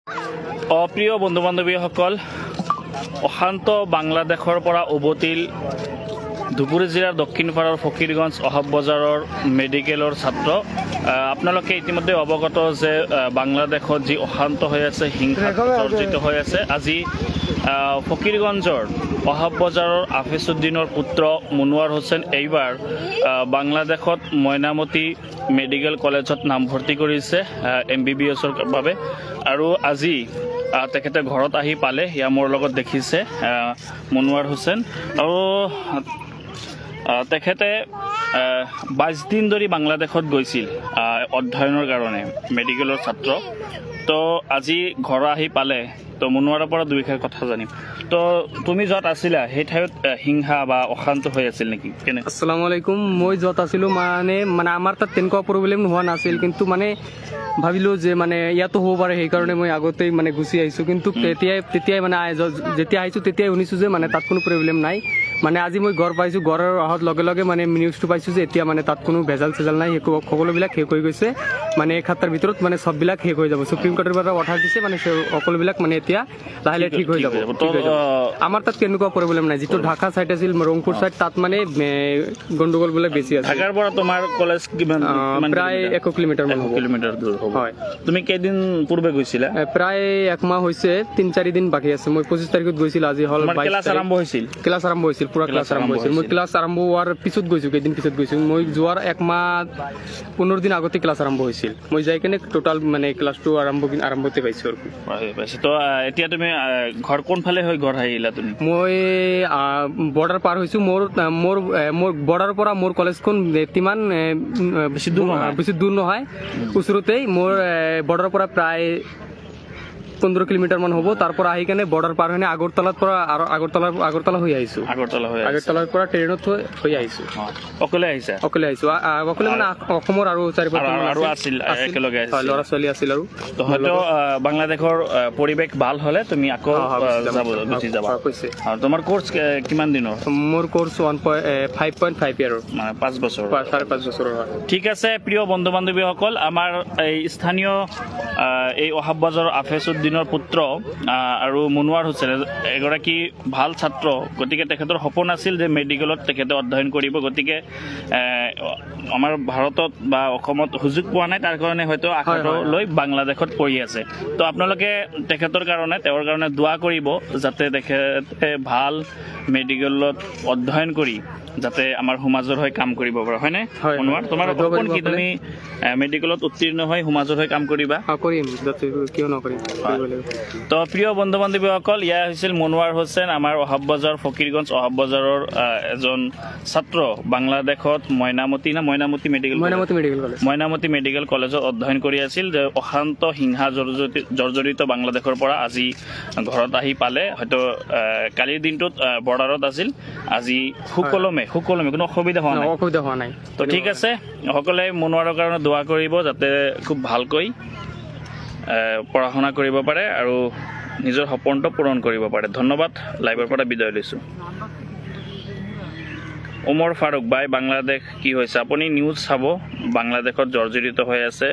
অপ্ৰিয় বন্ধু বান্ধৱীসকল, অশান্ত বাংলাদেশৰ পৰা উভতিল ধুবুৰী জিলাৰ দক্ষিণ পাৰৰ ফকীৰগঞ্জ অহাব বজাৰৰ মেডিকেলৰ ছাত্ৰ। আপোনালোকে ইতিমধ্যে অৱগত যে বাংলাদেশত যি অশান্ত হৈ আছে, হিংসা জৰ্জিত হৈ আছে। আজি ফকীৰগঞ্জৰ অহাব বজাৰৰ আফিছুদ্দিনৰ পুত্ৰ মুনৱাৰ হুছেইন এইবাৰ বাংলাদেশত মইনামতি মেডিকেল কলেজত নামভৰ্তি কৰিছে MBBSৰ বাবে। আৰু আজি তেখেতে ঘৰত আহি পালে, সেয়া মোৰ লগত দেখিছে মুনৱাৰ হুছেইন। আৰু তেখেতে 22 দিন ধৰি বাংলাদেশত গৈছিল অধ্যয়নৰ কাৰণে, মেডিকেলৰ ছাত্ৰ। তো আজি ঘৰ আহি পালে। তো মুনৱাৰৰ পৰা দুইষাৰ কথা জানিম। তো তুমি য'ত আছিলা সেই ঠাইত হিংসা বা অশান্ত হৈ আছিল নেকি? কেনে? আসসালামু আলাইকুম। মই য'ত আছিলোঁ মানে আমাৰ তাত তেনেকুৱা প্ৰব্লেম হোৱা নাছিল, কিন্তু মানে ভাবিলোঁ যে মানে ইয়াতো হ'ব পাৰে, সেইকাৰণে মই আগতেই মানে গুচি আহিছোঁ। কিন্তু তেতিয়াই মানে যেতিয়া আহিছোঁ তেতিয়াই শুনিছোঁ যে মানে তাত কোনো প্ৰব্লেম নাই। মানে আজি মই ঘৰ পাইছোঁ, ঘৰৰ অহাৰ লগে লগে মানে নিউজটো পাইছোঁ যে এতিয়া মানে তাত কোনো ভেজাল চেজাল নাই, সকলোবিলাক শেষ হৈ গৈছে। মানে এক সপ্তাহৰ ভিতৰত মানে চববিলাক শেষ হৈ যাব। সুপ্ৰিম কোৰ্টৰ পৰা অৰ্ডাৰ দিছে, মানে সকলোবিলাক মানে এতিয়া লাহে লাহে ঠিক হৈ যাব। আমাৰ তাত তেনেকুৱা প্ৰব্লেম নাই। যিটো ঢাকা চাইড আছিল, ৰংপুৰ চাইড, তাত মানে গণ্ডগোলবিলাক বেছি আছে। ঢাকাৰ পৰা তোমাৰ কলেজ কিমান? প্ৰায় 1 কিলোমিটাৰ মান হ'ব। কিলোমিটাৰ দূৰ হ'ব। হয়। তুমি কেইদিন পূৰ্বে গৈছিলা? প্ৰায় 1 মাহ হৈছে, 3-4 দিন বাকী আছে। মই 25 তাৰিখত গৈছিল, আজি হ'ল 22 ক্লাছ আৰম্ভ হৈছিল। ক্লাছ আৰম্ভ হৈছিল, পুৰা ক্লাছ আৰম্ভ হৈছিল। মই ক্লাছ আৰম্ভ হোৱাৰ পিছত গৈছোঁ, কেইদিন পিছত গৈছোঁ। মই যোৱাৰ 1 মাহ 15 দিন আগতে ক্লাছ আৰম্ভ হৈছিল। মই যাই কিনে টোটাল মানে ক্লাছটো আৰম্ভতে পাইছোঁ আৰু। তো এতিয়া তুমি ঘৰ কোনফালে হৈ ঘৰ আহিলা তুমি? মই বৰ্ডাৰ পাৰ হৈছোঁ। মোৰ বৰ্ডাৰৰ পৰা মোৰ কলেজখন কিমান বেছি দূৰ নহয়, ওচৰতেই। মোৰ বৰ্ডাৰৰ পৰা প্ৰায় 15 কিলোমিটাৰ মান হ'ব। তাৰ পৰা আহি কেনে বৰ্ডাৰ পাৰ হৈ আগৰতলাৰ পৰা আগৰতলা হৈ আহিছোঁ। আগৰতলাৰ পৰা ট্ৰেইনত হৈ আহিছোঁ। অকলে আহিছা? অকলে আহিছোঁ। অকলে মানে অসমৰ আৰু 4-5 আছিল একেলগে ল'ৰা ছোৱালী আছিল। আৰু হয়তো বাংলাদেশৰ পৰিৱেশ ভাল হ'লে তুমি আকৌ গুচি যাবা। তোমাৰ কোৰ্চ কিমান দিনৰ? মোৰ কোৰ্চ 5.5 ইয়াৰৰ, মানে 5 বছৰ, 5.5 বছৰৰ হয়। ঠিক আছে প্ৰিয় বন্ধু বান্ধৱীসকল, আমাৰ এই স্থানীয় এই অহাব বজাৰৰ আফিছুদ্দিনৰ পুত্ৰ আৰু মুনৱাৰ হুছেইন এগৰাকী ভাল ছাত্ৰ। গতিকে তেখেতৰ সপোন আছিল যে মেডিকেলত তেখেতে অধ্যয়ন কৰিব। গতিকে আমাৰ ভাৰতত বা অসমত সুযোগ পোৱা নাই, তাৰ কাৰণে হয়তো আশাটো লৈ বাংলাদেশত পঢ়ি আছে। তো আপোনালোকে তেখেতৰ কাৰণে, তেওঁৰ কাৰণে দোৱা কৰিব, যাতে তেখেতে ভাল মেডিকেলত অধ্যয়ন কৰি যাতে আমাৰ সমাজৰ হৈ কাম কৰিব পাৰে, হয়নে? মুনৱাৰ, তোমাৰ সপোন কি? তুমি মেডিকেলত উত্তীৰ্ণ হৈ সমাজৰ হৈ কাম কৰিবা? কৰিম, কিয় নকৰিম। তো প্ৰিয় বন্ধু বান্ধৱীসকল, এয়া হৈছিল মুনৱাৰ হুছেইন, আমাৰ অহাব বজাৰ ফকীৰগঞ্জ অহাব বজাৰৰ এজন ছাত্ৰ। বাংলাদেশত মইনামতি মেডিকেল কলেজত অধ্যয়ন কৰি আছিল। যে অশান্ত হিংসা জৰ্জৰিত বাংলাদেশৰ পৰা আজি ঘৰত আহি পালে। হয়তো কালিৰ দিনটোত বৰ্ডাৰত আছিল, আজি সুকলমে কোনো অসুবিধা হোৱা নাই। তো ঠিক আছে, সকলোৱে মুনৱাৰৰ কাৰণে দোৱা কৰিব যাতে খুব ভালকৈ পঢ়া শুনা কৰিব পাৰে আৰু নিজৰ সপোনটো পূৰণ কৰিব পাৰে। ধন্যবাদ। লাইভৰ পৰা বিদায় লৈছোঁ। ওমৰ ফাৰুক বাই, বাংলাদেশ কি হৈছে? আপুনি নিউজ চাব, বাংলাদেশত জৰ্জৰিত হৈ আছে